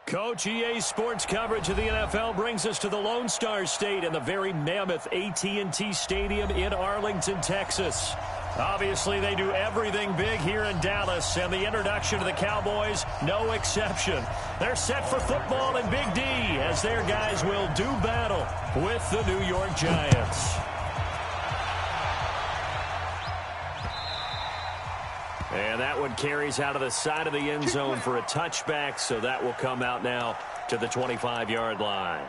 Coach, EA Sports coverage of the NFL brings us to the Lone Star State in the very mammoth AT&T Stadium in Arlington, Texas. Obviously, they do everything big here in Dallas, and the introduction to the Cowboys, no exception. They're set for football in Big D as their guys will do battle with the New York Giants. And that one carries out of the side of the end zone for a touchback, so that will come out now to the 25-yard line.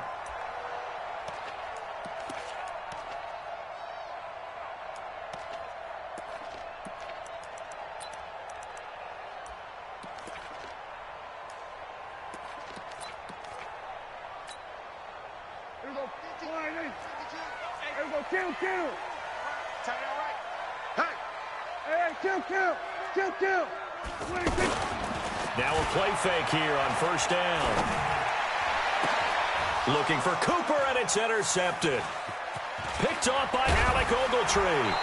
Now a play fake here on first down. Looking for Cooper, and it's intercepted. Picked off by Alec Ogletree.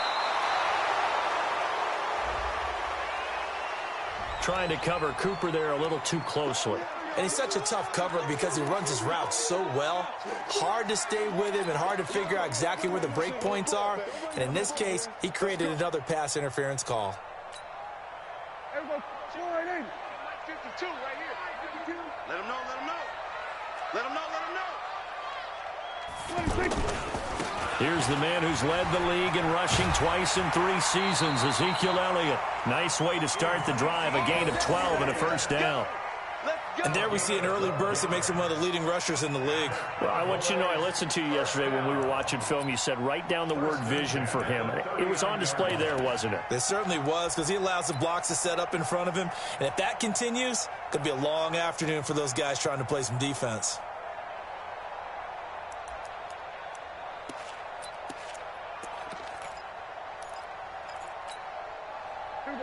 Trying to cover Cooper there a little too closely. And he's such a tough cover because he runs his routes so well. Hard to stay with him and hard to figure out exactly where the break points are. And in this case, he created another pass interference call. 52 right here. Let him know, let him know. Let him know, let him know. Here's the man who's led the league in rushing twice in 3 seasons, Ezekiel Elliott. Nice way to start the drive, a gain of 12 and a first down. And there we see an early burst that makes him one of the leading rushers in the league. Well, I want you to know, I listened to you yesterday when we were watching film. You said write down the word vision for him. It was on display there, wasn't it? It certainly was, because he allows the blocks to set up in front of him. And if that continues, it could be a long afternoon for those guys trying to play some defense.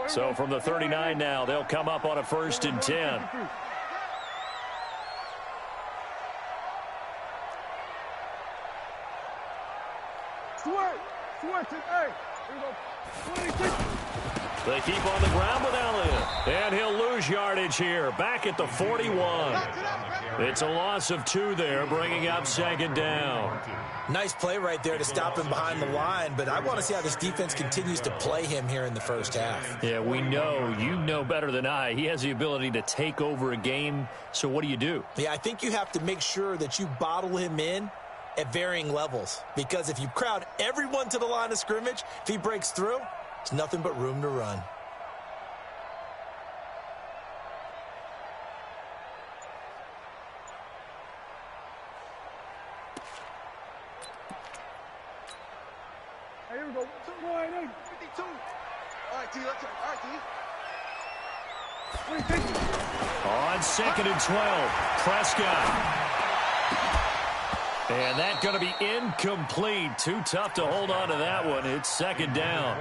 So from the 39 now, they'll come up on a 1st and 10. They keep on the ground with Elliott. And he'll lose yardage here. Back at the 41. It's a loss of 2 there, bringing up 2nd down. Nice play right there to stop him behind the line, but I want to see how this defense continues to play him here in the first half. Yeah, we know, you know better than I, he has the ability to take over a game, so what do you do? Yeah, I think you have to make sure that you bottle him in at varying levels, because if you crowd everyone to the line of scrimmage, if he breaks through, it's nothing but room to run. Here we go. 52. All right, T. Let's go. All right, T. On 2nd and 12, Prescott. And that's going to be incomplete. Too tough to hold on to that one. It's 2nd down.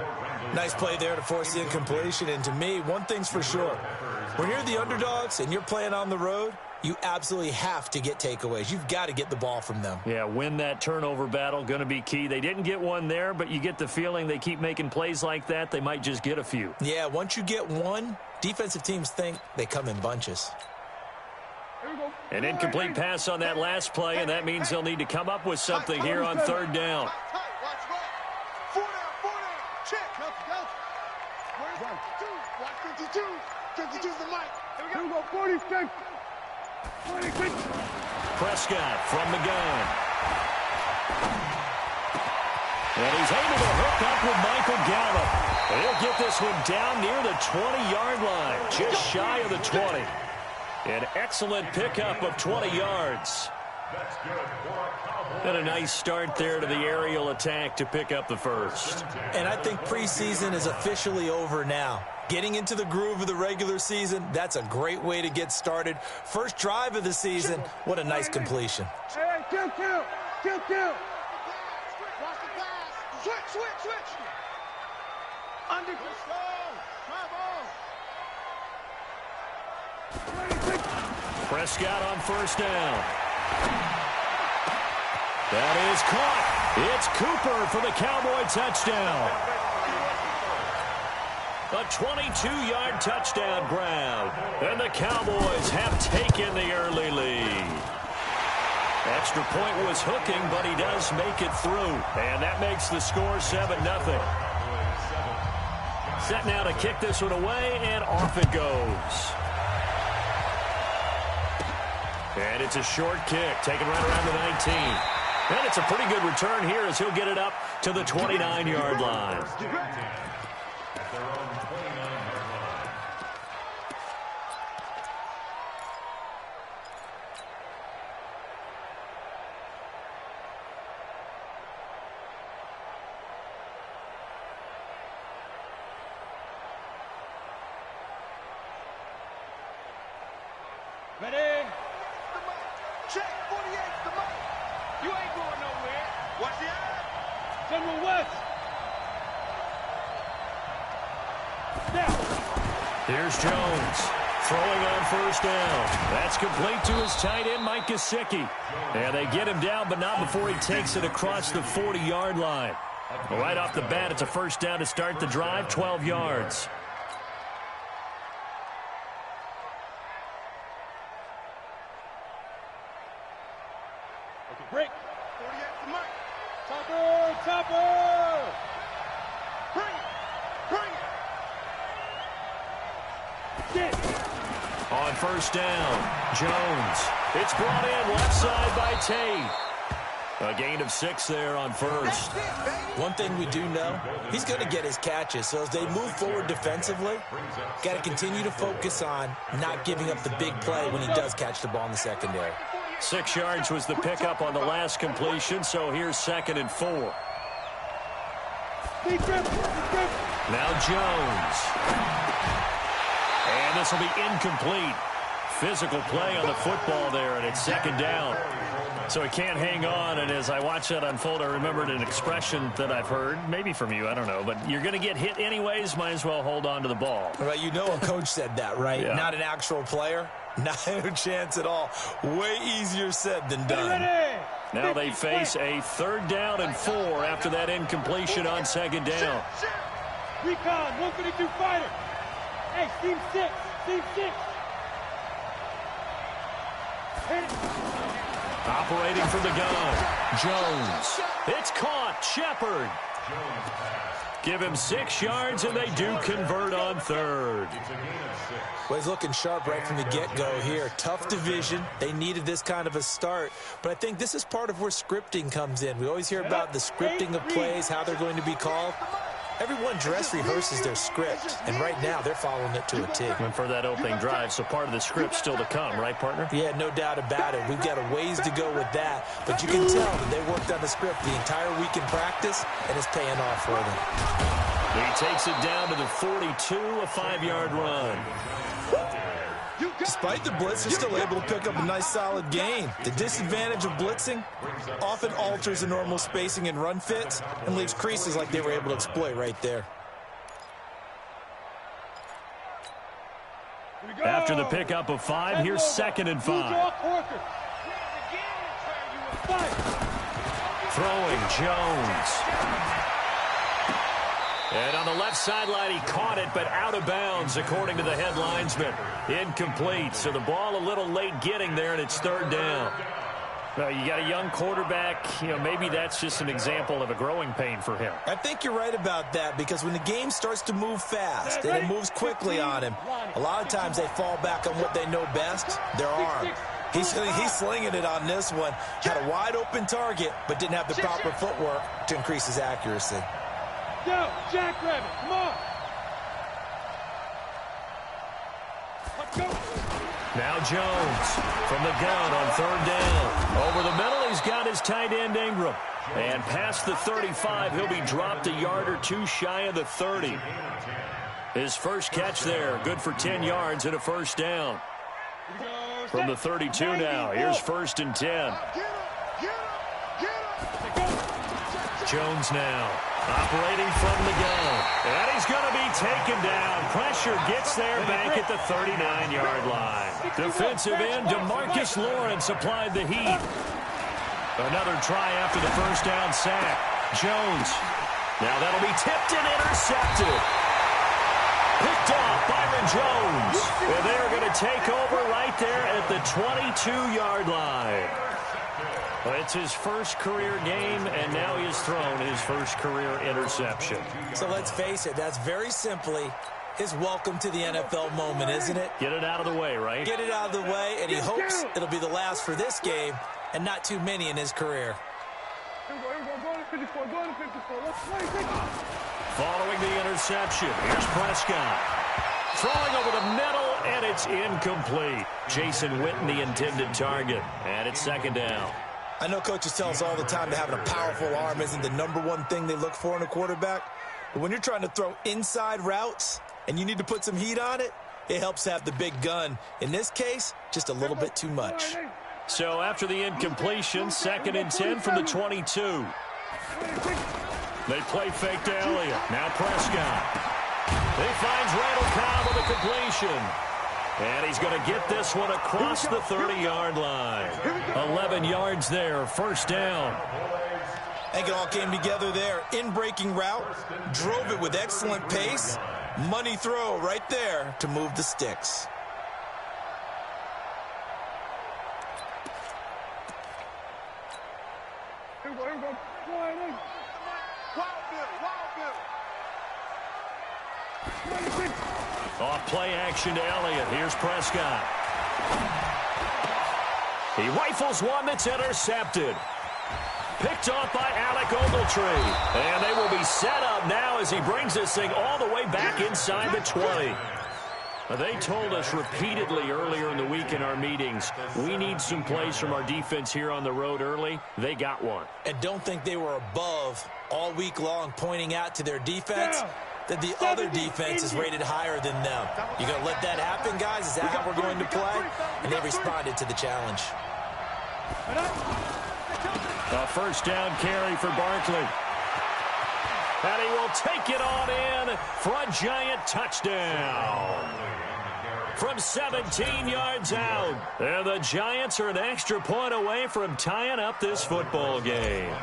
Nice play there to force the incompletion. And to me, one thing's for sure. When you're the underdogs and you're playing on the road, you absolutely have to get takeaways. You've got to get the ball from them. Yeah, win that turnover battle, going to be key. They didn't get one there, but you get the feeling they keep making plays like that, they might just get a few. Yeah, once you get one, defensive teams think they come in bunches. An incomplete pass on that last play, and that means they'll need to come up with something here on 3rd down. Prescott from the gun. And he's able to hook up with Michael Gallup. He'll get this one down near the 20-yard line, just shy of the 20. An excellent pickup of 20 yards. And a nice start there to the aerial attack to pick up the first. And I think preseason is officially over now. Getting into the groove of the regular season, that's a great way to get started. First drive of the season, what a nice completion. Hey, kill. Switch. Under control. Prescott on 1st down. That is caught. It's Cooper for the Cowboy touchdown. A 22-yard touchdown grab. And the Cowboys have taken the early lead. Extra point was hooking, but he does make it through. And that makes the score 7-0. Set now to kick this one away, and off it goes. And it's a short kick, taken right around the 19. And it's a pretty good return here as he'll get it up to the 29-yard line. Ready? Check 48, the mic. You ain't going nowhere. Watch the eye. General West. Now. Here's Jones throwing on first down. That's complete to his tight end, Mike Gesicki. And they get him down, but not before he takes it across the 40-yard line. Right off the bat, it's a first down to start the drive, 12 yards. Break. 48 the mic. Topper, topper. Bring it. Bring it. Get. On first down, Jones. It's brought in left side by Tate. A gain of 6 there on first. One thing we do know, he's going to get his catches. So as they move forward defensively, got to continue to focus on not giving up the big play when he does catch the ball in the secondary. 6 yards was the pickup on the last completion, so here's 2nd and 4. Now Jones. And this will be incomplete. Physical play on the football there, and it's 2nd down. So he can't hang on, and as I watch that unfold, I remembered an expression that I've heard, maybe from you, I don't know, but you're going to get hit anyways, might as well hold on to the ball. Right, you know a coach said that, right? Yeah. Not an actual player. Not a chance at all. Way easier said than done. Now they face a 3rd down and 4 after that incompletion on 2nd down. Recon, 152 fighter. Hey, team 6, team 6. Hit it. Operating from the gun, Jones. It's caught, Shepard. Give him 6 yards, and they do convert on 3rd. Well, he's looking sharp right from the get-go here. Tough division. They needed this kind of a start. But I think this is part of where scripting comes in. We always hear about the scripting of plays, how they're going to be called. Everyone dress rehearses their script, and right now they're following it to a T. And for that opening drive, so part of the script still to come, right, partner? Yeah, no doubt about it. We've got a ways to go with that, but you can tell that they worked on the script the entire week in practice, and it's paying off for them. He takes it down to the 42, a 5-yard run. Despite the blitz, they're still able to pick up a nice solid gain. The disadvantage of blitzing often alters the normal spacing and run fits and leaves creases like they were able to exploit right there. After the pickup of 5, here's 2nd and 5. Throwing Jones. And on the left sideline, he caught it, but out of bounds, according to the head linesman. Incomplete, so the ball a little late getting there, and it's 3rd down. Well, you got a young quarterback, maybe that's just an example of a growing pain for him. I think you're right about that, because when the game starts to move fast and it moves quickly on him, a lot of times they fall back on what they know best, their arm. He's slinging it on this one. Had a wide open target, but didn't have the proper footwork to increase his accuracy. Go, Jackrabbit, come on. Let's go. Now Jones from the gun on 3rd down. Over the middle, he's got his tight end Ingram. And past the 35, he'll be dropped a yard or 2 shy of the 30. His first catch there, good for 10 yards and a first down. From the 32 now, here's 1st and 10. Jones now. Operating from the gun. And he's going to be taken down. Pressure gets there back at the 39-yard line. Defensive end DeMarcus Lawrence applied the heat. Another try after the first down sack. Jones. Now that'll be tipped and intercepted. Picked off Byron Jones. And they're going to take over right there at the 22-yard line. It's his first career game, and now he has thrown his first career interception. So let's face it, that's very simply his welcome to the NFL moment, isn't it? Get it out of the way, right? Get it out of the way, and he hopes it'll be the last for this game and not too many in his career. Following the interception, here's Prescott. Throwing over the middle, and it's incomplete. Jason Witten, the intended target, and it's second down. I know coaches tell us all the time that having a powerful arm isn't the #1 thing they look for in a quarterback. But when you're trying to throw inside routes and you need to put some heat on it, it helps to have the big gun. In this case, just a little bit too much. So after the incompletion, 2nd and 10 from the 22. They play fake to Elliott. Now Prescott. He finds Randall Cobb with a completion. And he's going to get this one across the 30-yard line. 11 yards there, first down. I think it all came together there. In-breaking route, drove it with excellent pace. Money throw right there to move the sticks. Off play action to Elliott. Here's Prescott. He rifles one that's intercepted. Picked off by Alec Ogletree. And they will be set up now as he brings this thing all the way back inside the 20. They told us repeatedly earlier in the week in our meetings, we need some plays from our defense here on the road early. They got one. And don't think they were above all week long pointing out to their defense that the other defense is rated higher than them. You going to let that happen, guys? Is that how we're going to play? And they responded to the challenge. A first down carry for Barkley. And he will take it on in for a giant touchdown. From 17 yards out. And the Giants are an extra point away from tying up this football game.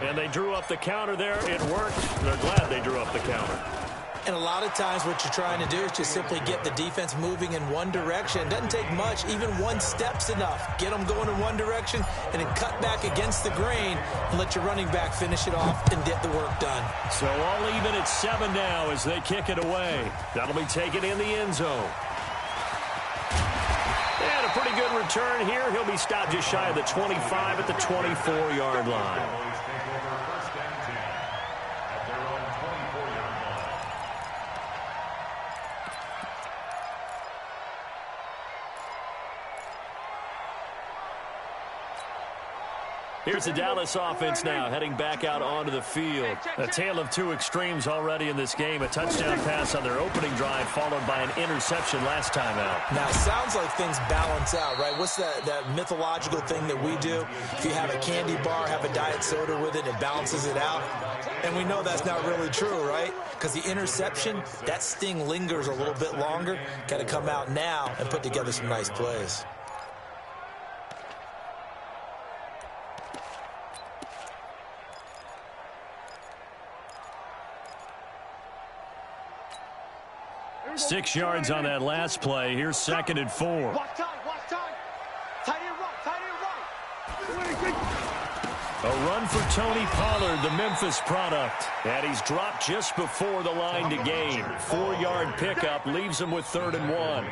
And they drew up the counter there. It worked. They're glad they drew up the counter. And a lot of times what you're trying to do is just simply get the defense moving in one direction. It doesn't take much. Even one step's enough. Get them going in one direction and then cut back against the grain and let your running back finish it off and get the work done. So all even at 7 now as they kick it away. That'll be taken in the end zone. And a pretty good return here. He'll be stopped just shy of the 25 at the 24-yard line. Here's the Dallas offense now, heading back out onto the field. A tale of two extremes already in this game. A touchdown pass on their opening drive, followed by an interception last time out. Now, it sounds like things balance out, right? What's that mythological thing that we do? If you have a candy bar, have a diet soda with it, it balances it out. And we know that's not really true, right? Because the interception, that sting lingers a little bit longer. Got to come out now and put together some nice plays. Six yards on that last play. Here's 2nd and 4. Watch time, watch time. Tight end right. A run for Tony Pollard, the Memphis product. And he's dropped just before the line to gain. 4-yard pickup leaves him with 3rd and 1.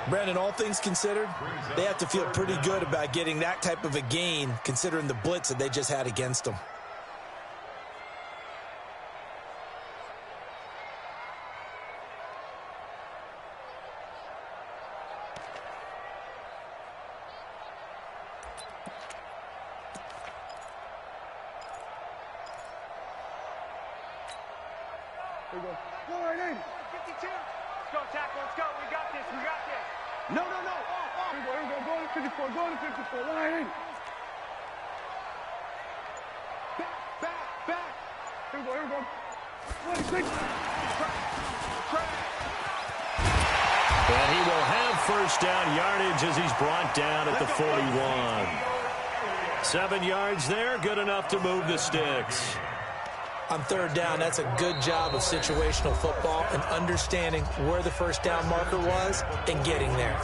Brandon, all things considered, they have to feel pretty good about getting that type of a gain considering the blitz that they just had against them. And he will have first down yardage as he's brought down at the 41. 7 yards there, good enough to move the sticks. On third down, that's a good job of situational football and understanding where the first down marker was and getting there.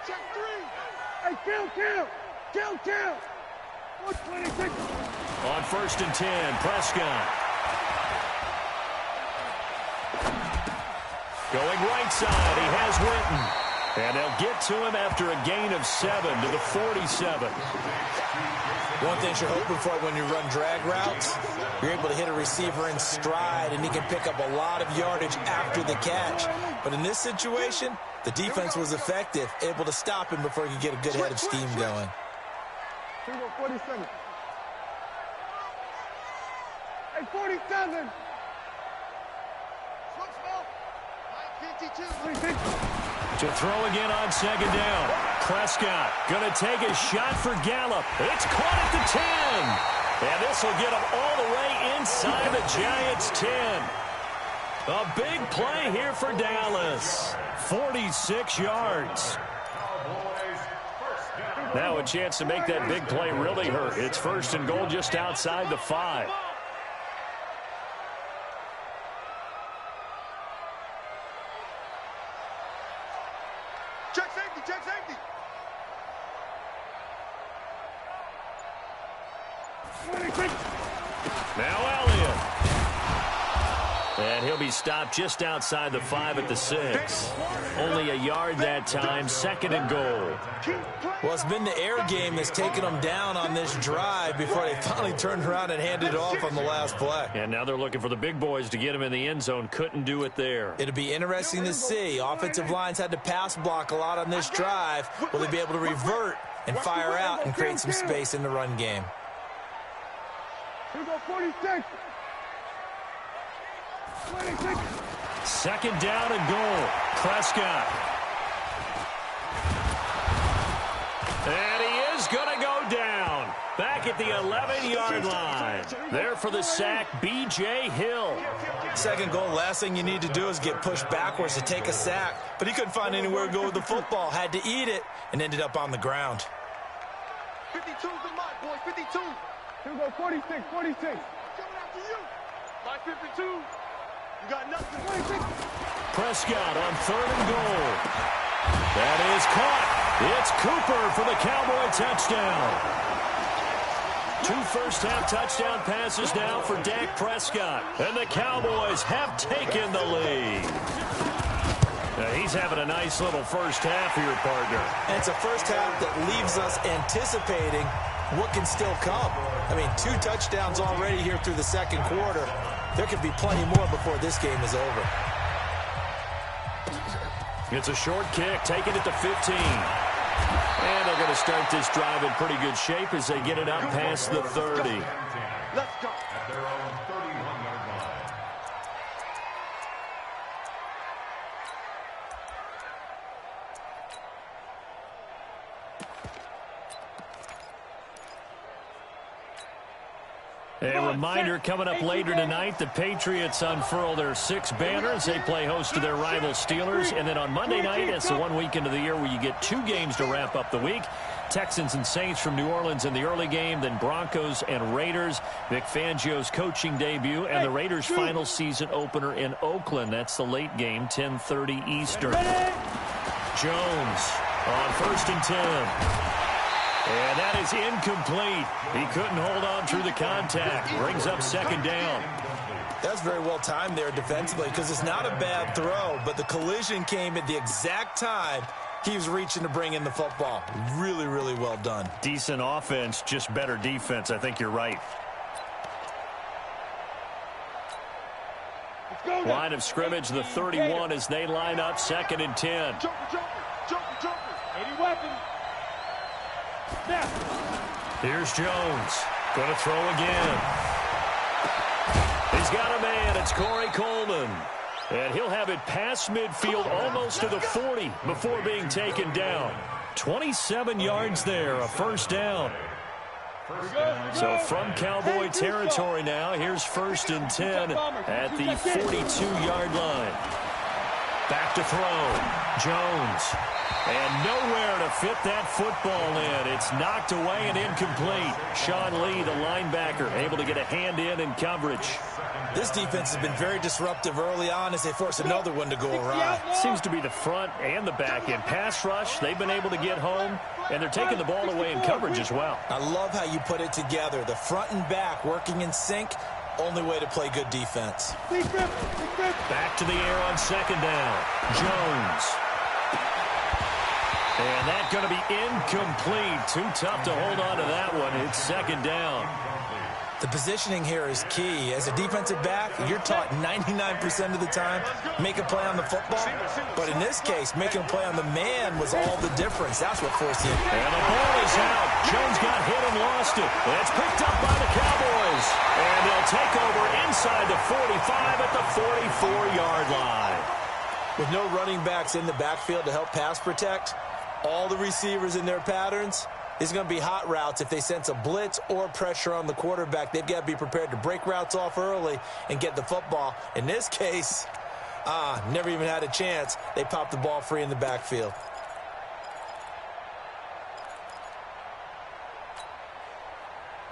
Check three. Hey, count. 126. On 1st and 10, Prescott. Going right side, he has Witten. And they'll get to him after a gain of 7 to the 47. One thing you're hoping for when you run drag routes, you're able to hit a receiver in stride, and he can pick up a lot of yardage after the catch. But in this situation, the defense was effective, able to stop him before he could get a good head of steam going. 47. Hey, 47. To throw again on 2nd down. Prescott going to take a shot for Gallup. It's caught at the 10. And this will get him all the way inside the Giants' 10. A big play here for Dallas. 46 yards. Now a chance to make that big play really hurt. It's 1st and goal just outside the 5. Check safety. Now Elliott. And he'll be stopped just outside the 5 at the 6. Only a yard that time, 2nd and goal. Well, it's been the air game that's taken them down on this drive before they finally turned around and handed it off on the last play. And now they're looking for the big boys to get him in the end zone. Couldn't do it there. It'll be interesting to see. Offensive lines had to pass block a lot on this drive. Will they be able to revert and fire out and create some space in the run game? 46. 2nd down and goal. Prescott. And he is going to go down. Back at the 11-yard line. There for the sack, B.J. Hill. 2nd goal, last thing you need to do is get pushed backwards to take a sack. But he couldn't find anywhere to go with the football. Had to eat it and ended up on the ground. 52's the mark, boys. 52. Here we go, 46. Coming after you. By 52. You got nothing. 26. Prescott on 3rd and goal. That is caught. It's Cooper for the Cowboy touchdown. 2 first-half touchdown passes now for Dak Prescott. And the Cowboys have taken the lead. Now he's having a nice little first half here, partner. And it's a first half that leaves us anticipating what can still come. I mean, 2 touchdowns already here through the 2nd quarter. There could be plenty more before this game is over. It's a short kick, taking it to 15. And they're going to start this drive in pretty good shape as they get it out past the 30. Let's go. A reminder coming up later tonight, the Patriots unfurl their 6 banners. They play host to their rival Steelers. And then on Monday night, it's the one weekend of the year where you get 2 games to wrap up the week. Texans and Saints from New Orleans in the early game, then Broncos and Raiders. Vic Fangio's coaching debut and the Raiders' final season opener in Oakland. That's the late game, 10:30 Eastern. Jones on 1st and 10. And that is incomplete. He couldn't hold on through the contact. Brings up 2nd down. That's very well timed there defensively because it's not a bad throw, but the collision came at the exact time he was reaching to bring in the football. Really, really well done. Decent offense, just better defense. I think you're right. Line of scrimmage, the 31 as they line up 2nd and 10. Jumper. 80 weapons. Here's Jones. Going to throw again. He's got a man. It's Corey Coleman. And he'll have it past midfield almost to the 40 before being taken down. 27 yards there, a first down. So from Cowboy territory now, here's 1st and 10 at the 42-yard line. Back to throw. Jones. And nowhere to fit that football in. It's knocked away and incomplete. Sean Lee, the linebacker, able to get a hand in coverage. This defense has been very disruptive early on as they force another one to go awry. Seems to be the front and the back end. Pass rush, they've been able to get home, and they're taking the ball away in coverage as well. I love how you put it together. The front and back working in sync, only way to play good defense. Back to the air on 2nd down. Jones. And that's going to be incomplete. Too tough to hold on to that one. It's 2nd down. The positioning here is key. As a defensive back, you're taught 99% of the time, make a play on the football. But in this case, making a play on the man was all the difference. That's what forced it. And the ball is out. Jones got hit and lost it. It's picked up by the Cowboys. And they'll take over inside the 45 at the 44-yard line. With no running backs in the backfield to help pass protect, all the receivers in their patterns, it's going to be hot routes. If they sense a blitz or pressure on the quarterback, they've got to be prepared to break routes off early and get the football. In this case, never even had a chance. They popped the ball free in the backfield.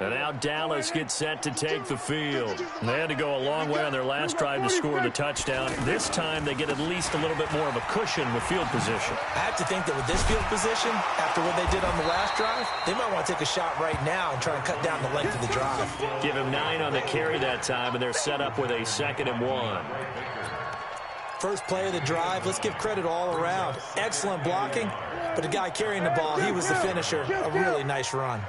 And now Dallas gets set to take the field. They had to go a long way on their last drive to score the touchdown. This time they get at least a little bit more of a cushion with field position. I have to think that with this field position, after what they did on the last drive, they might want to take a shot right now and try and cut down the length of the drive. Give him 9 on the carry that time, and they're set up with a 2nd and 1. First play of the drive, let's give credit all around. Excellent blocking, but the guy carrying the ball, he was the finisher. A really nice run.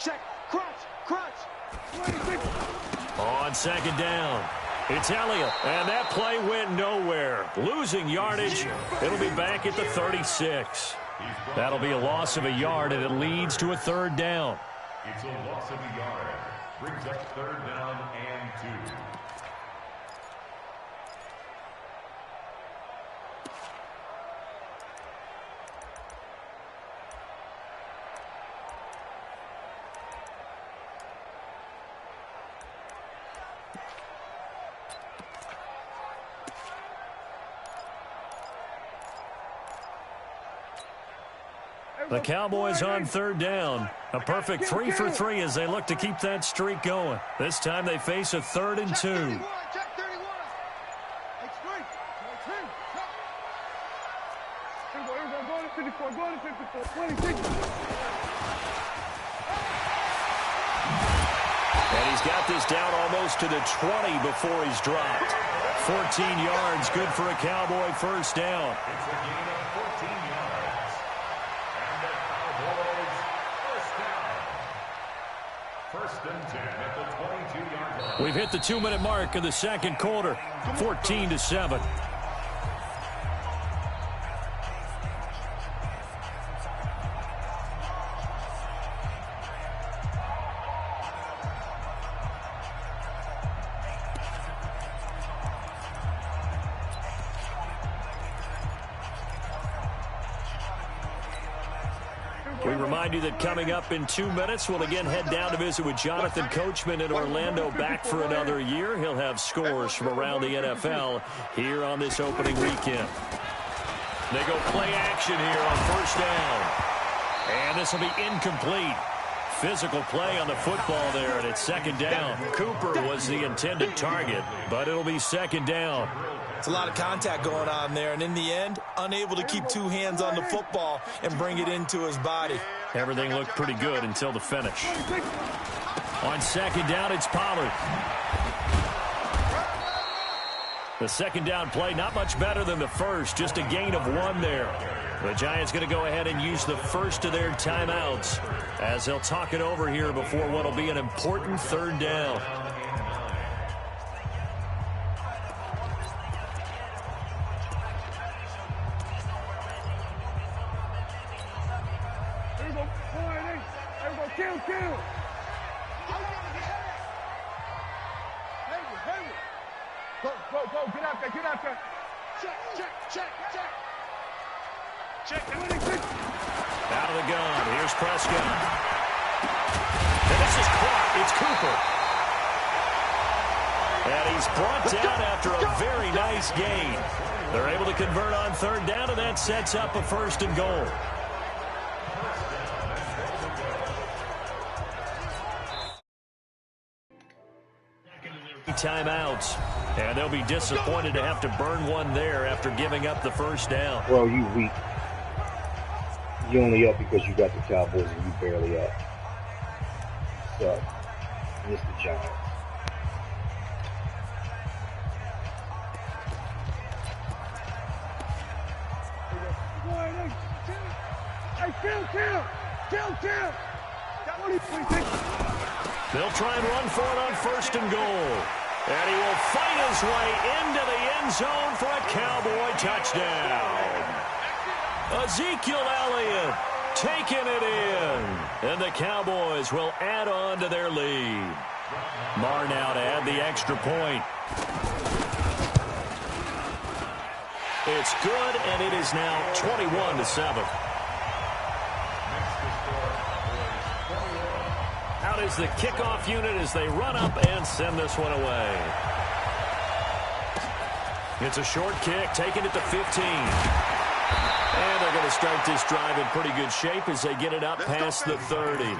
Check, crunch. On 2nd down, it's Elliott, and that play went nowhere. Losing yardage, it'll be back at the 36. That'll be a loss of a yard, and it leads to a 3rd down. It's a loss of a yard. Brings up 3rd down and 2. The Cowboys on 3rd down. A perfect 3 for 3 as they look to keep that streak going. This time they face a 3rd and 2. Check 31. Go to 54, 26. And he's got this down almost to the 20 before he's dropped. 14 yards, good for a Cowboy first down. It's a gain of 14 yards. And the Cowboys first down. 1st and 10 at the 22-yard line. We've hit the 2-minute mark of the 2nd quarter, 14-7. We remind you that coming up in 2 minutes, we'll again head down to visit with Jonathan Coachman in Orlando, back for another year. He'll have scores from around the NFL here on this opening weekend. They go play action here on 1st down. And this will be incomplete. Physical play on the football there, and it's 2nd down. Cooper was the intended target, but it'll be 2nd down. It's a lot of contact going on there, and in the end, unable to keep 2 hands on the football and bring it into his body. Everything looked pretty good until the finish. On 2nd down, it's Pollard. The 2nd down play, not much better than the first, just a gain of 1 there. The Giants going to go ahead and use the first of their timeouts as they'll talk it over here before what will be an important 3rd down. Kill. Go. Get out there. Check. Out of the gun. Here's Prescott. And this is caught. It's Cooper. And he's brought down after a very nice gain. They're able to convert on third down, and that sets up a 1st and goal. Timeouts, and they'll be disappointed to have to burn one there after giving up the 1st down. Bro, you weak. You only up because you got the Cowboys and you barely up. So, it's the Giants. Kill. They'll try and run for it on 1st and goal. And he will fight his way into the end zone for a Cowboy touchdown. Ezekiel Elliott taking it in. And the Cowboys will add on to their lead. Marr now to add the extra point. It's good, and it is now 21-7. Out is the kickoff unit as they run up and send this one away. It's a short kick, taking it to 15. And they're going to start this drive in pretty good shape as they get it up past the 30.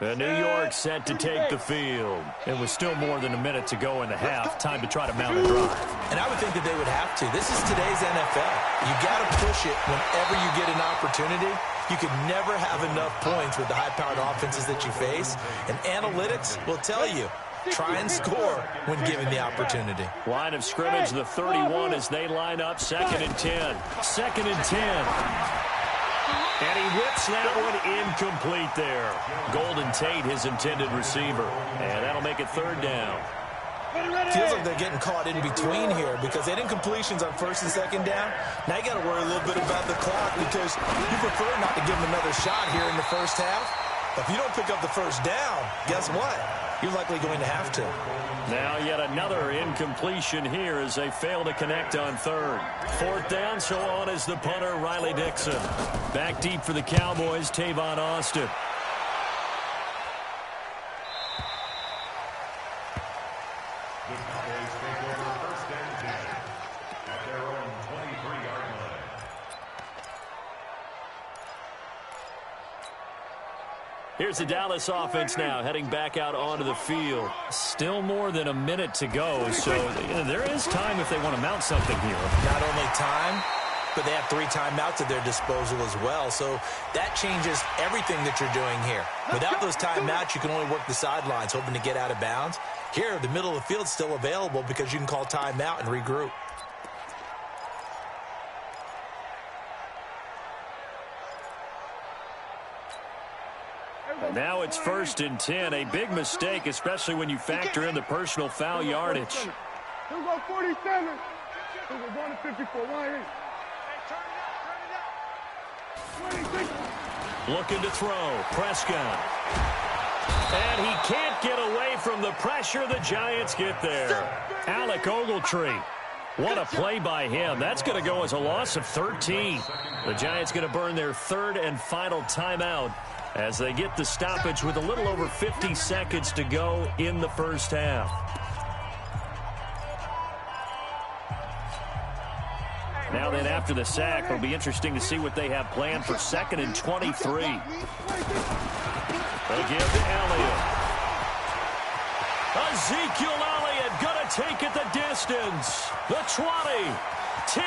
And New York set to take the field. It was still more than a minute to go in the half. Time to try to mount a drive. And I would think that they would have to. This is today's NFL. You got to push it whenever you get an opportunity. You could never have enough points with the high-powered offenses that you face. And analytics will tell you, try and score when given the opportunity. Line of scrimmage, the 31 as they line up. 2nd and 10. 2nd and 10. And he whips that one incomplete there. Golden Tate, his intended receiver. And that'll make it 3rd down. Feels like they're getting caught in between here because they didn't completions on 1st and 2nd down. Now you got to worry a little bit about the clock because you prefer not to give them another shot here in the 1st half. If you don't pick up the 1st down, guess what? You're likely going to have to. Now yet another incompletion here as they fail to connect on 3rd. 4th down, so on is the punter, Riley Dixon. Back deep for the Cowboys, Tavon Austin. The Cowboys take over 1st and 10 at their own 23-yard line. Here's the Dallas offense now, heading back out onto the field. Still more than a minute to go, so there is time if they want to mount something here. Not only time, but they have 3 timeouts at their disposal as well, so that changes everything that you're doing here. Without those timeouts, you can only work the sidelines, hoping to get out of bounds. Here, the middle of the field's still available because you can call timeout and regroup. And now it's 1st and 10, a big mistake, especially when you factor in the personal foul yardage. We'll go 47. We'll go 1 to 54. Looking to throw, Prescott. And he can't get away from the pressure. The Giants get there. Alec Ogletree. What a play by him. That's going to go as a loss of 13. The Giants going to burn their 3rd and final timeout as they get the stoppage with a little over 50 seconds to go in the 1st half. Now then, after the sack, it'll be interesting to see what they have planned for 2nd and 23. They'll give to Elliott. Ezekiel Elliott going to take it the distance. The 20, 10,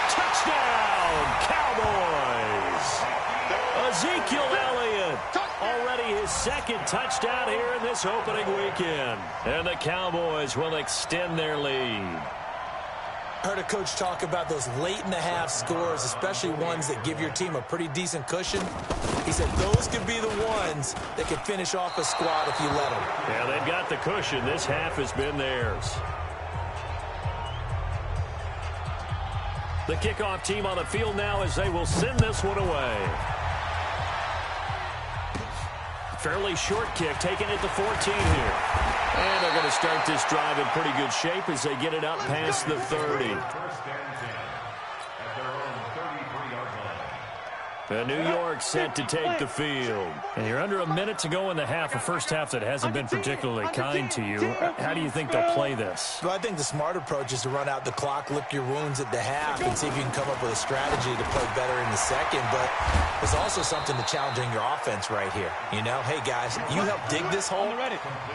touchdown, Cowboys. Ezekiel Elliott, already his 2nd touchdown here in this opening weekend. And the Cowboys will extend their lead. I heard a coach talk about those late-in-the-half scores, especially ones that give your team a pretty decent cushion. He said those could be the ones that could finish off a squad if you let them. Yeah, they've got the cushion. This half has been theirs. The kickoff team on the field now as they will send this one away. Fairly short kick, taking it to 14 here. And they're going to start this drive in pretty good shape as they get it up past the 30. New York set to take the field. And you're under a minute to go in the half, a first half that hasn't been particularly kind to you. How do you think they'll play this? Well, I think the smart approach is to run out the clock, lick your wounds at the half, and see if you can come up with a strategy to play better in the second. But there's also something to challenging your offense right here. You know, hey, guys, you help dig this hole.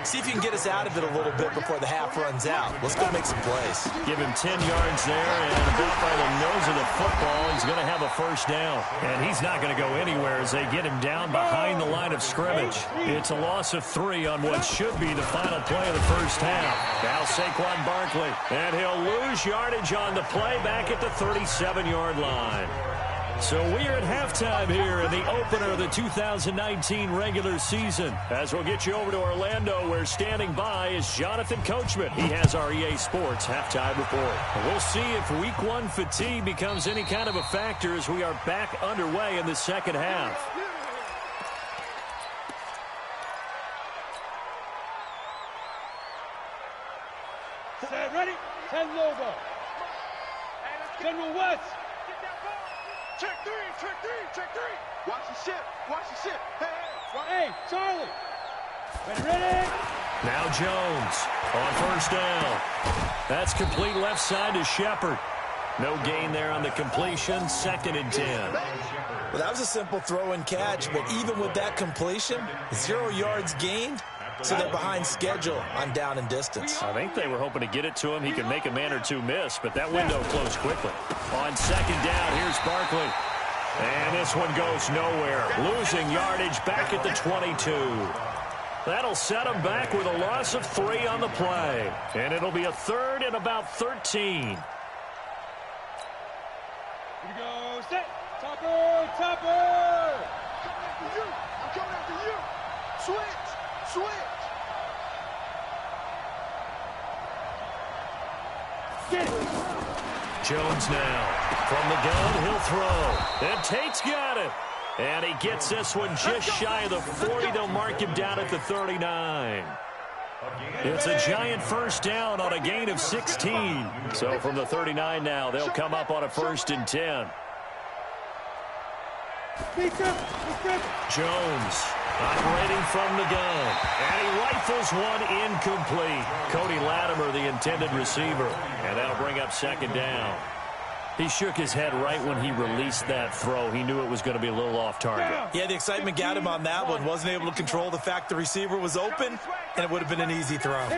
See if you can get us out of it a little bit before the half runs out. Let's go make some plays. Give him 10 yards there, and about by the nose of the football, he's going to have a first down. And he's not going to go anywhere as they get him down behind the line of scrimmage. It's a loss of 3 on what should be the final play of the first half. Now Saquon Barkley, and he'll lose yardage on the play back at the 37-yard line. So we are at halftime here in the opener of the 2019 regular season. As we'll get you over to Orlando, where standing by is Jonathan Coachman. He has our EA Sports halftime report. And we'll see if week 1 fatigue becomes any kind of a factor as we are back underway in the second half. Set, ready? 10 logo. General West. Check 3, check 3, check 3. Watch the ship, watch the ship. Hey, Charlie. Ready? Now Jones on first down. That's complete left side to Shepard. No gain there on the completion, 2nd and 10. Well, that was a simple throw and catch, but even with that completion, 0 yards gained, so they're behind schedule on down and distance. I think they were hoping to get it to him. He could make a man or two miss, but that window closed quickly. On second down, here's Barkley. And this one goes nowhere. Losing yardage back at the 22. That'll set him back with a loss of 3 on the play. And it'll be a 3rd and about 13. Here we go, set. Topper, topper. I'm coming after you. Switch. Get it. Jones now. From the gun, he'll throw. And Tate's got it. And he gets this one just shy of the 40. They'll mark him down at the 39. It's a giant first down on a gain of 16. So from the 39 now, they'll come up on a 1st and 10. Jones operating from the gun. And he rifles one incomplete. Cody Latimer, the intended receiver. And that'll bring up 2nd down. He shook his head right when he released that throw. He knew it was going to be a little off target. Yeah, the excitement got him on that one. Wasn't able to control the fact the receiver was open, and it would have been an easy throw. On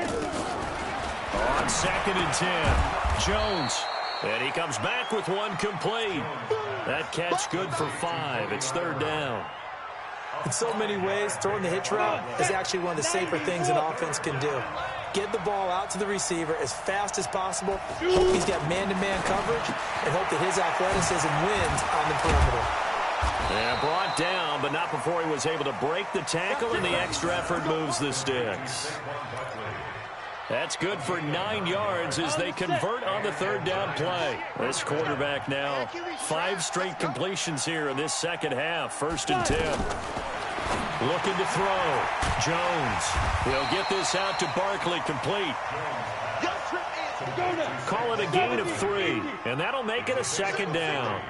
2nd and 10, Jones. And he comes back with one complete. That catch good for 5. It's 3rd down. In so many ways, throwing the hitch route is actually one of the safer things an offense can do. Get the ball out to the receiver as fast as possible, hope he's got man-to-man coverage, and hope that his athleticism wins on the perimeter. Yeah, brought down, but not before he was able to break the tackle, and the extra effort moves the sticks. That's good for 9 yards as they convert on the 3rd down play. This quarterback now, 5 straight completions here in this second half. 1st and 10. Looking to throw. Jones. He'll get this out to Barkley, complete. Call it a gain of 3, and that'll make it a 2nd down.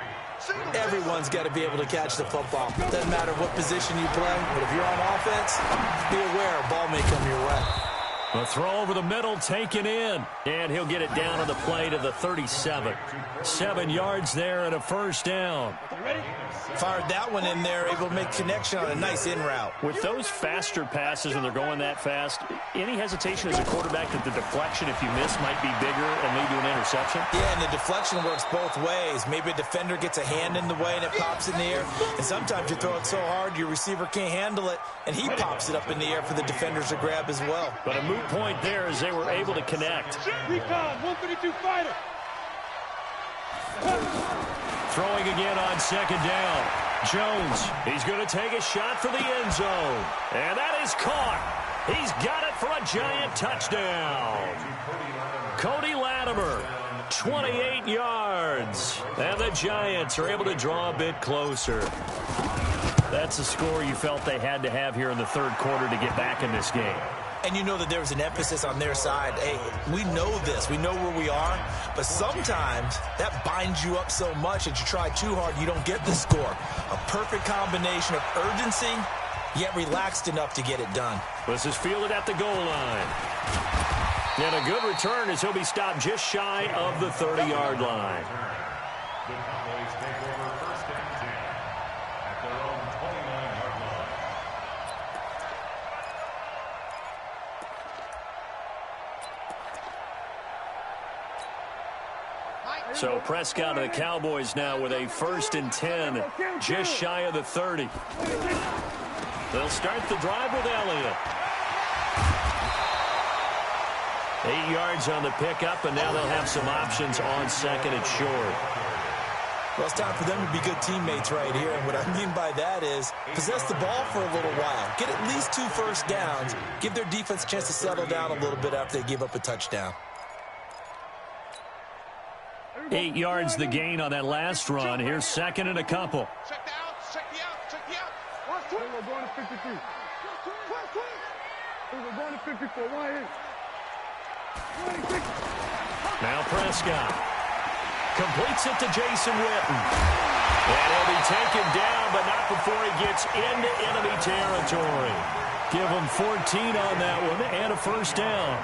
Everyone's got to be able to catch the football. Doesn't matter what position you play, but if you're on offense, be aware a ball may come your way. The throw over the middle, taken in. And he'll get it down on the play to the 37. 7 yards there and a 1st down. Fired that one in there, able to make connection on a nice in route. With those faster passes when they're going that fast, any hesitation as a quarterback that the deflection, if you miss, might be bigger and lead to an interception? Yeah, and the deflection works both ways. Maybe a defender gets a hand in the way and it pops in the air. And sometimes you throw it so hard your receiver can't handle it, and he pops it up in the air for the defenders to grab as well. But a moot point there as they were able to connect. Recon, 132 fighter. Throwing again on second down. Jones, he's going to take a shot for the end zone. And that is caught. He's got it for a giant touchdown. Cody Latimer, 28 yards. And the Giants are able to draw a bit closer. That's a score you felt they had to have here in the third quarter to get back in this game. And you know that there was an emphasis on their side. Hey, we know this. We know where we are. But sometimes that binds you up so much that you try too hard, you don't get the score. A perfect combination of urgency, yet relaxed enough to get it done. This is fielded at the goal line. And a good return as he'll be stopped just shy of the 30-yard line. The Cowboys take over first and 10 at their own 29-yard line. So Prescott and the Cowboys now with a first and 10, just shy of the 30. They'll start the drive with Elliott. 8 yards on the pickup, and now they'll have some options on second and short. Well, it's time for them to be good teammates right here. And what I mean by that is possess the ball for a little while. Get at least 2 first downs. Give their defense a chance to settle down a little bit after they give up a touchdown. 8 yards the gain on that last run. Here's second and a couple. Check the out, check the out, check the out. We're going to 53. We're going to 54. Now Prescott completes it to Jason Witten. And he'll be taken down, but not before he gets into enemy territory. Give him 14 on that one and a first down.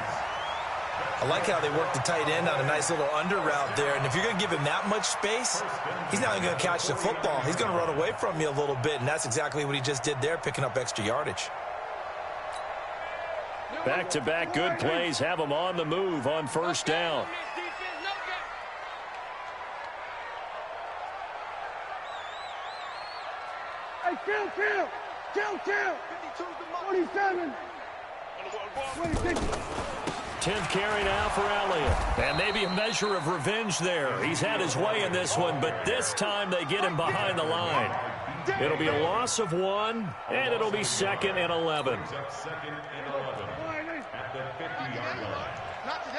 I like how they work the tight end on a nice little under route there. And if you're going to give him that much space, he's not even going to catch the football. He's going to run away from you a little bit, and that's exactly what he just did there, picking up extra yardage. Back-to-back good plays have him on the move on first down. Hey, kill. 27. 26. 10th carry now for Elliott. And maybe a measure of revenge there. He's had his way in this one, but this time they get him behind the line. It'll be a loss of 1, and it'll be second and 11. Second and 11 at the 50-yard line. Not today.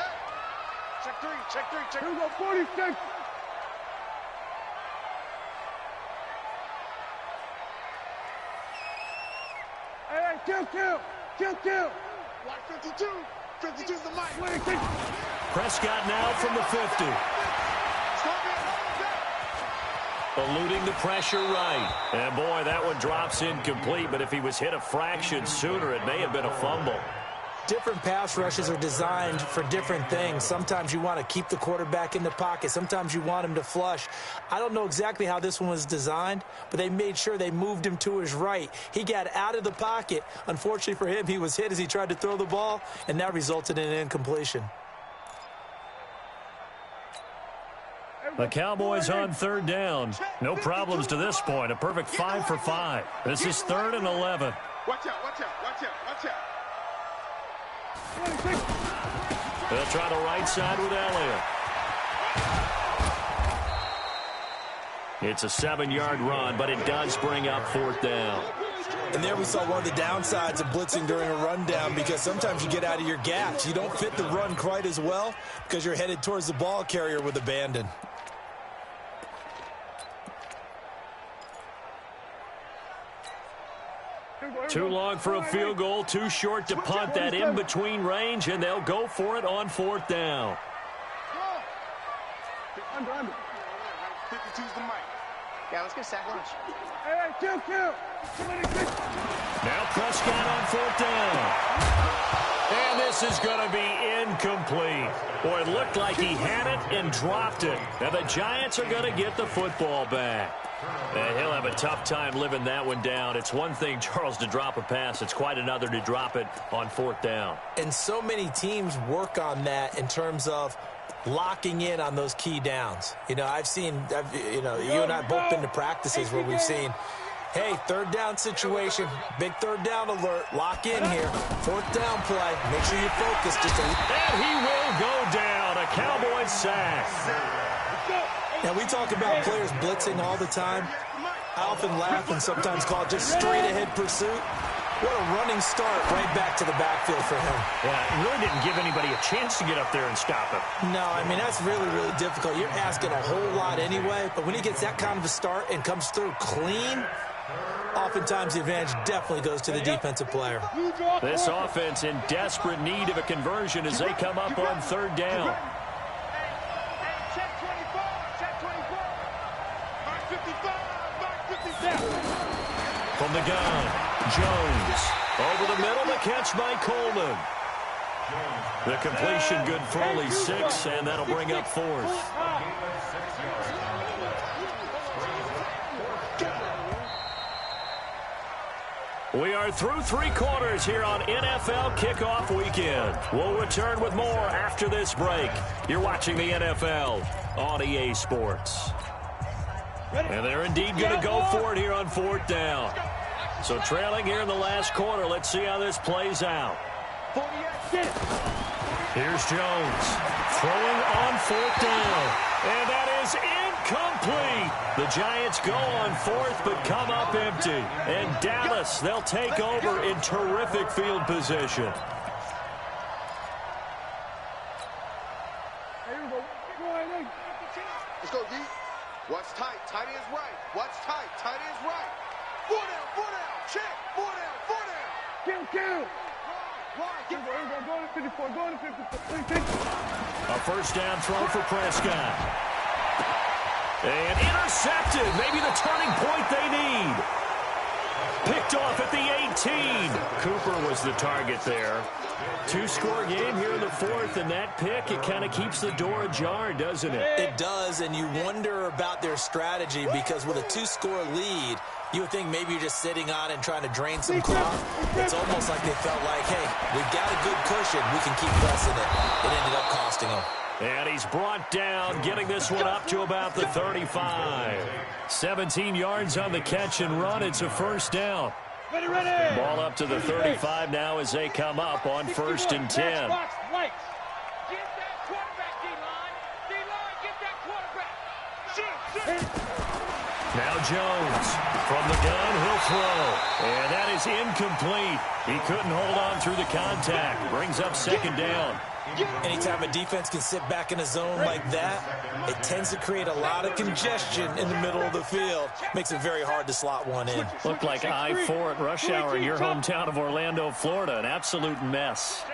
Check three. Here we go, 46. Hey, kill. Watch 52. 52's the mic. Prescott now from the 50. Eluding the pressure right. And boy, that one drops incomplete, but if he was hit a fraction sooner, it may have been a fumble. Different pass rushes are designed for different things. Sometimes you want to keep the quarterback in the pocket. Sometimes you want him to flush. I don't know exactly how this one was designed, but they made sure they moved him to his right. He got out of the pocket. Unfortunately for him, he was hit as he tried to throw the ball, and that resulted in an incompletion. The Cowboys on third down. No problems to this point. A perfect 5 for 5. This is 3rd and 11. Watch out. They'll try the right side with Elliott. It's a 7-yard run, but it does bring up 4th down. And there we saw one of the downsides of blitzing during a rundown, because sometimes you get out of your gaps. You don't fit the run quite as well because you're headed towards the ball carrier with abandon. Too long for a field goal, too short to punt. That in-between range, and they'll go for it on 4th down. Under. 52's the mic. Yeah, let's get sack lunch. Hey, kill. Now Prescott on 4th down. And this is going to be incomplete. Boy, it looked like he had it and dropped it. Now the Giants are going to get the football back. And he'll have a tough time living that one down. It's one thing, Charles, to drop a pass. It's quite another to drop it on 4th down. And so many teams work on that in terms of locking in on those key downs. You know, you and I both been to practices where we've seen, hey, 3rd down situation, big 3rd down alert, lock in here, 4th down play, make sure you focus just a little. And he will go down, a Cowboys sack. Now, we talk about players blitzing all the time. I often laugh and sometimes call it just straight-ahead pursuit. What a running start right back to the backfield for him. Yeah, it really didn't give anybody a chance to get up there and stop him. No, I mean, that's really, really difficult. You're asking a whole lot anyway, but when he gets that kind of a start and comes through clean, oftentimes the advantage definitely goes to the defensive player. This offense in desperate need of a conversion as they come up on third down. From the gun, Jones. Over the middle, the catch by Coleman. The completion good for only 6, and that'll bring up 4th. We are through 3 quarters here on NFL Kickoff Weekend. We'll return with more after this break. You're watching the NFL on EA Sports. And they're indeed going to go for it here on 4th down. So trailing here in the last quarter. Let's see how this plays out. Here's Jones throwing on 4th down. And that is incomplete. The Giants go on 4th but come up empty. And Dallas, they'll take over in terrific field position. Let's go, D. Watch tight. Tight is right. Watch tight. Tight is right. 4 down. 4 down. Check. 4 down. 4 down. Kill. Go to 54. Go to 54. A first down throw for Prescott. And intercepted. Maybe the turning point they need. Picked off at the 18. Cooper was the target there. 2-score game here in the 4th, and that pick, it kind of keeps the door ajar, doesn't it? It does, and you wonder about their strategy because with a 2-score lead, you would think maybe you're just sitting on it and trying to drain some clock. It's almost like they felt like, hey, we've got a good cushion. We can keep pressing it. It ended up costing them. And he's brought down, getting this one up to about the 35. 17 yards on the catch and run. It's a first down. Ready. Ball up to the 35 now as they come up on 1st and 10. Get that quarterback, D-line. D-line, get that quarterback. Now Jones from the gun, he'll throw. And that is incomplete. He couldn't hold on through the contact. Brings up 2nd down. Anytime a defense can sit back in a zone like that, it tends to create a lot of congestion in the middle of the field. Makes it very hard to slot one in. Looked like I-4 at rush hour in your hometown of Orlando, Florida. An absolute mess.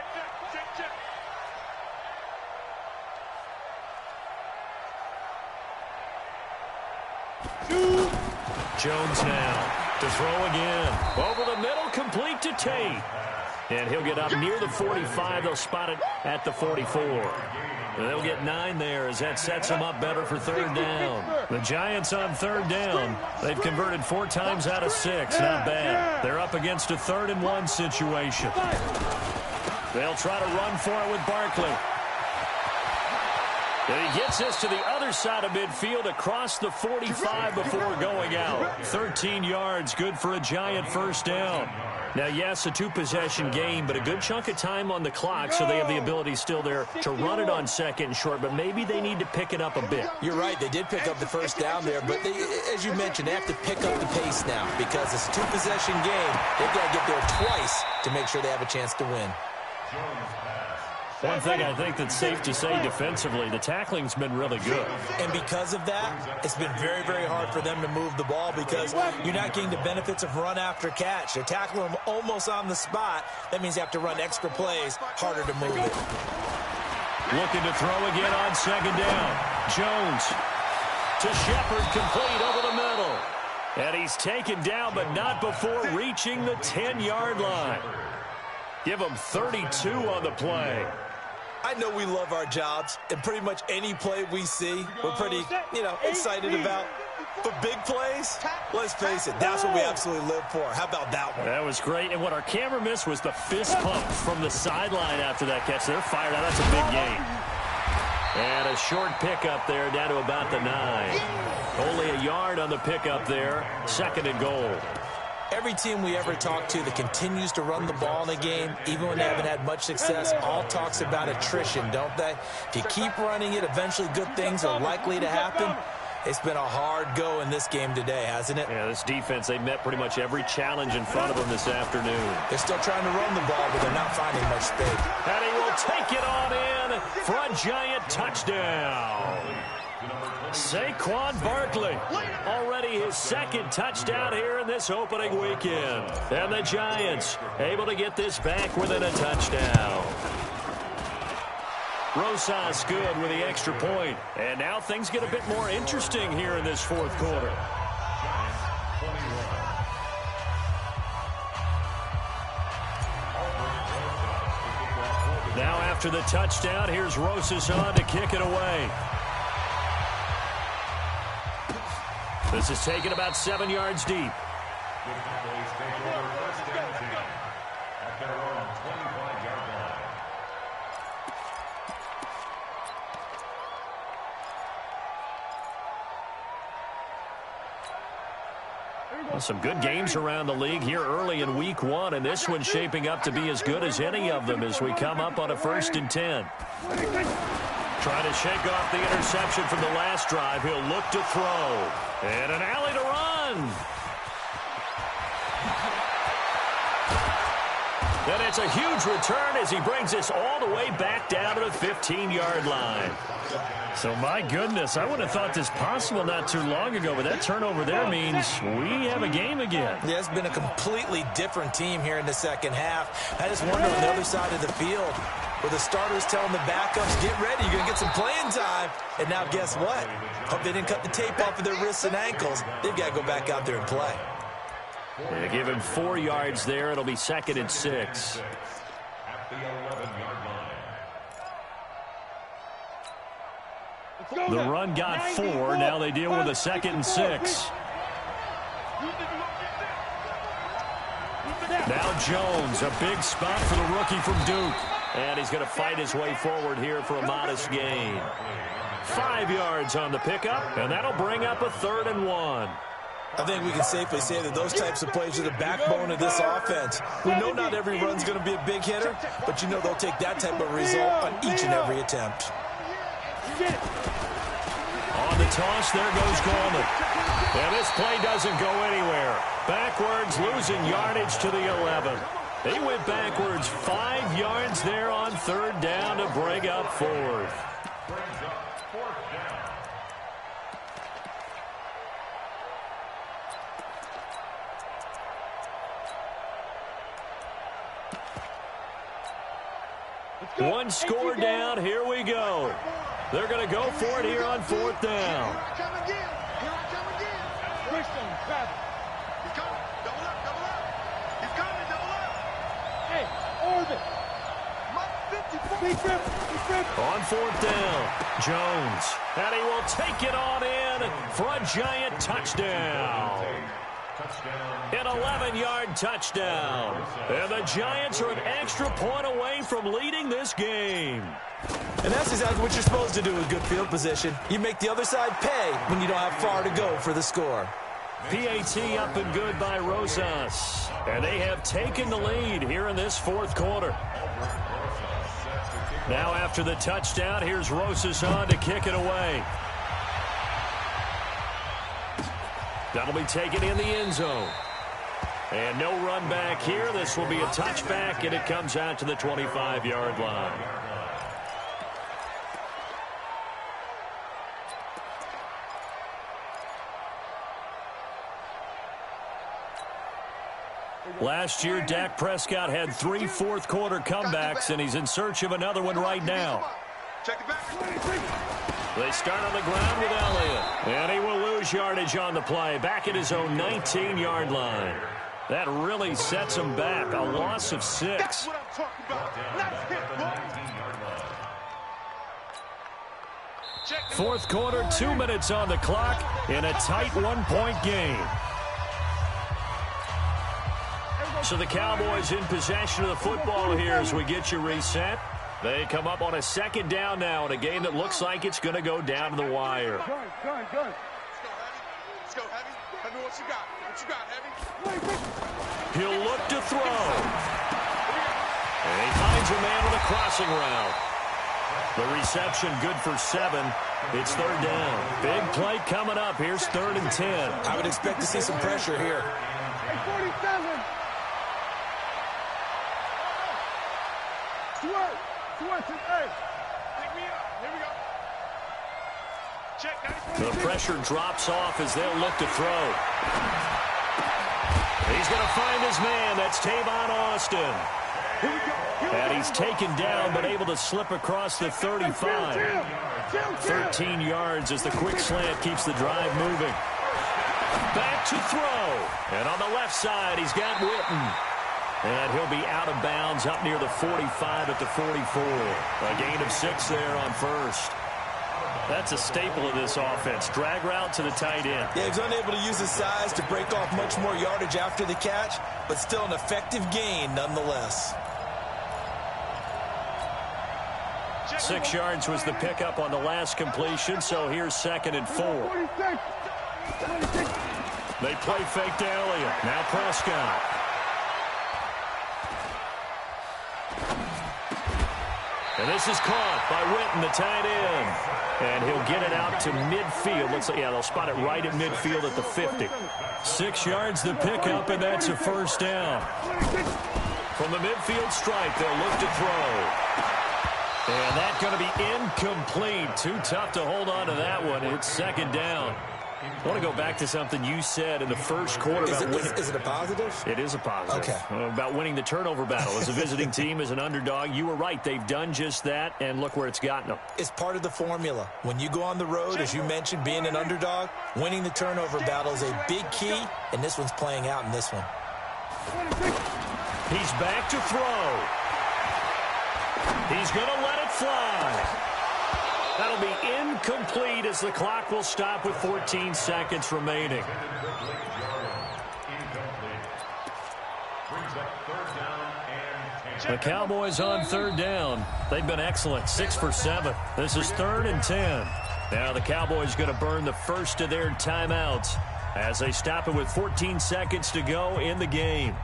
Jones now to throw again. Over the middle, complete to Tate. And he'll get up near the 45. They'll spot it at the 44. They'll get 9 there as that sets them up better for 3rd down. The Giants on 3rd down. They've converted 4 times out of 6. Not bad. They're up against a 3rd and 1 situation. They'll try to run for it with Barkley. And he gets this to the other side of midfield across the 45 before going out. 13 yards, good for a Giant first down. Now, yes, a 2-possession game, but a good chunk of time on the clock, so they have the ability still there to run it on 2nd and short, but maybe they need to pick it up a bit. You're right. They did pick up the first down there, but they, as you mentioned, they have to pick up the pace now because it's a 2-possession game. They've got to get there twice to make sure they have a chance to win. One thing I think that's safe to say defensively, the tackling's been really good. And because of that, it's been very, very hard for them to move the ball because you're not getting the benefits of run after catch. They're tackling them almost on the spot. That means you have to run extra plays, harder to move it. Looking to throw again on 2nd down. Jones to Shepard, complete over the middle. And he's taken down, but not before reaching the 10-yard line. Give him 32 on the play. I know we love our jobs, and pretty much any play we see, we're pretty, excited about. But big plays, let's face it, that's what we absolutely live for. How about that one? That was great. And what our camera missed was the fist pump from the sideline after that catch. They're fired out. That's a big game. And a short pickup there down to about the 9. Only a yard on the pickup there. 2nd and goal. Every team we ever talk to that continues to run the ball in a game, even when they haven't had much success, all talks about attrition, don't they? If you keep running it, eventually good things are likely to happen. It's been a hard go in this game today, hasn't it? Yeah, this defense, they met pretty much every challenge in front of them this afternoon. They're still trying to run the ball, but they're not finding much space. And he will take it on in for a Giant touchdown. Saquon Barkley, already his second touchdown here in this opening weekend. And the Giants able to get this back within a touchdown. Rosas good with the extra point. And now things get a bit more interesting here in this fourth quarter. Now after the touchdown, here's Rosas on to kick it away. This is taken about 7 yards deep. Well, some good games around the league here early in week 1, and this one's shaping up to be as good as any of them as we come up on a 1st and 10. Trying to shake off the interception from the last drive. He'll look to throw. And an alley to run. And it's a huge return as he brings this all the way back down to the 15-yard line. So, my goodness, I would have thought this possible not too long ago, but that turnover there means we have a game again. Yeah, it's been a completely different team here in the second half. I just wonder on the other side of the field, where the starters telling the backups, get ready, you're going to get some playing time. And now guess what? Hope they didn't cut the tape off of their wrists and ankles. They've got to go back out there and play. They give him 4 yards there. It'll be 2nd and 6. The run got 4. Now they deal with a 2nd and 6. Now Jones, a big spot for the rookie from Duke. And he's going to fight his way forward here for a modest gain. 5 yards on the pickup, and that'll bring up a 3rd and 1. I think we can safely say that those types of plays are the backbone of this offense. We know not every run's going to be a big hitter, but you know they'll take that type of result on each and every attempt. On the toss, there goes Coleman. And this play doesn't go anywhere. Backwards, losing yardage to the 11. He went backwards 5 yards there on 3rd down to bring up 4th. One score down. Here we go. They're going to go for it here on 4th down. Here I come again. Christian, Travis. He's coming. Double up, double up. He's coming, double up. Hey, Orbit. On 4th down, Jones. And he will take it on in for a Giant touchdown. An 11-yard touchdown. And the Giants are an extra point away from leading this game. And that's exactly what you're supposed to do with good field position. You make the other side pay when you don't have far to go for the score. PAT up and good by Rosas. And they have taken the lead here in this 4th quarter. Now after the touchdown, here's Rosas on to kick it away. That'll be taken in the end zone. And no run back here. This will be a touchback, and it comes out to the 25-yard line. Last year, Dak Prescott had 3 fourth-quarter comebacks, and he's in search of another one right now. They start on the ground with Elliott, and he will lose yardage on the play, back at his own 19-yard line. That really sets him back, a loss of 6. That's what I'm talking about. Let's hit, boy. 4th quarter, 2 minutes on the clock in a tight 1-point game. So the Cowboys in possession of the football here as we get you reset. They come up on a 2nd down now in a game that looks like it's going to go down to the wire. Gun. Let's go, Heavy. Heavy, what you got? What you got, Heavy? He'll look to throw. And he finds a man with a crossing route. The reception good for 7. It's third down. Big play coming up. Here's 3rd and 10. I would expect to see some pressure here. Hey, 47. Hey, pick me up. Here we go. Check. The pressure drops off as they'll look to throw. He's going to find his man. That's Tavon Austin. And he's taken down but able to slip across the 35. 13 yards as the quick slant keeps the drive moving. Back to throw. And on the left side, he's got Witten. And he'll be out of bounds up near the 45 at the 44. A gain of 6 there on first. That's a staple of this offense. Drag route to the tight end. Yeah, he's unable to use his size to break off much more yardage after the catch, but still an effective gain nonetheless. 6 yards was the pickup on the last completion, so here's 2nd and 4. They play fake to Elliott. Now Prescott. And this is caught by Witten, the tight end. And he'll get it out to midfield. Looks like, yeah, they'll spot it right at midfield at the 50. 6 yards the pickup, and that's a first down. From the midfield stripe, they'll look to throw. And that's going to be incomplete. Too tough to hold on to that one. It's 2nd down. I want to go back to something you said in the first quarter about winning. Is it a positive? It is a positive. Okay. About winning the turnover battle. As a visiting team, as an underdog, you were right. They've done just that, and look where it's gotten them. It's part of the formula. When you go on the road, as you mentioned, being an underdog, winning the turnover battle is a big key, and this one's playing out in this one. He's back to throw. He's going to let it fly. That'll be incomplete as the clock will stop with 14 seconds remaining. The Cowboys on 3rd down. They've been excellent, 6 for 7. This is 3rd and 10. Now the Cowboys going to burn the first of their timeouts as they stop it with 14 seconds to go in the game.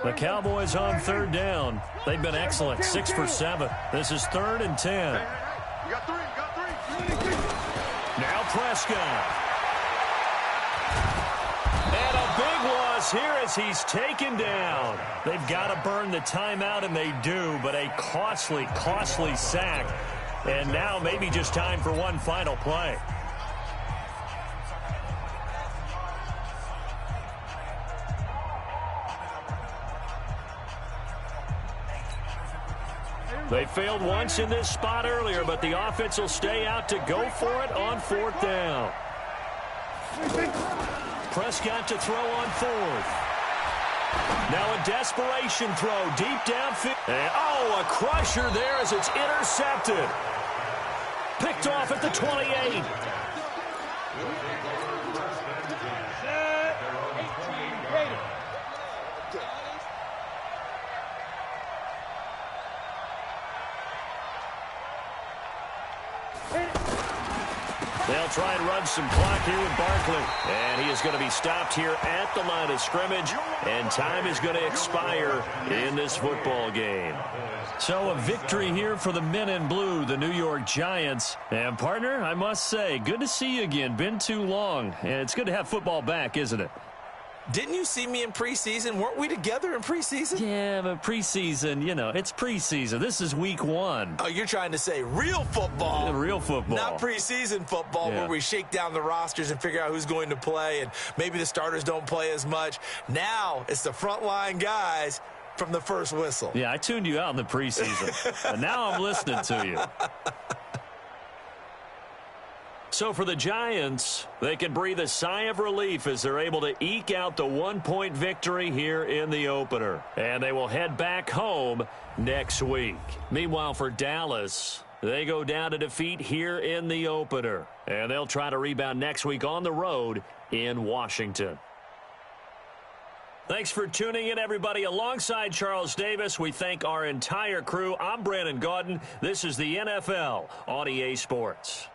The Cowboys on 3rd down. They've been excellent, 6 for 7. This is 3rd and 10. You got three. Now Prescott. And a big loss here as he's taken down. They've got to burn the timeout, and they do, but a costly, costly sack. And now maybe just time for one final play. They failed once in this spot earlier, but the offense will stay out to go for it on 4th down. Prescott to throw on 4th. Now a desperation throw deep downfield. And, oh, a crusher there as it's intercepted. Picked off at the 28. They'll try and run some clock here with Barkley. And he is going to be stopped here at the line of scrimmage. And time is going to expire in this football game. So a victory here for the men in blue, the New York Giants. And, partner, I must say, good to see you again. Been too long. And it's good to have football back, isn't it? Didn't you see me in preseason? Weren't we together in preseason? Yeah, but preseason, you know, it's preseason. This is week 1. Oh, you're trying to say real football. Real football. Not preseason football where we shake down the rosters and figure out who's going to play, and maybe the starters don't play as much. Now it's the frontline guys from the first whistle. Yeah, I tuned you out in the preseason. And now I'm listening to you. So for the Giants, they can breathe a sigh of relief as they're able to eke out the 1-point victory here in the opener. And they will head back home next week. Meanwhile, for Dallas, they go down to defeat here in the opener. And they'll try to rebound next week on the road in Washington. Thanks for tuning in, everybody. Alongside Charles Davis, we thank our entire crew. I'm Brandon Gaudin. This is the NFL on EA Sports.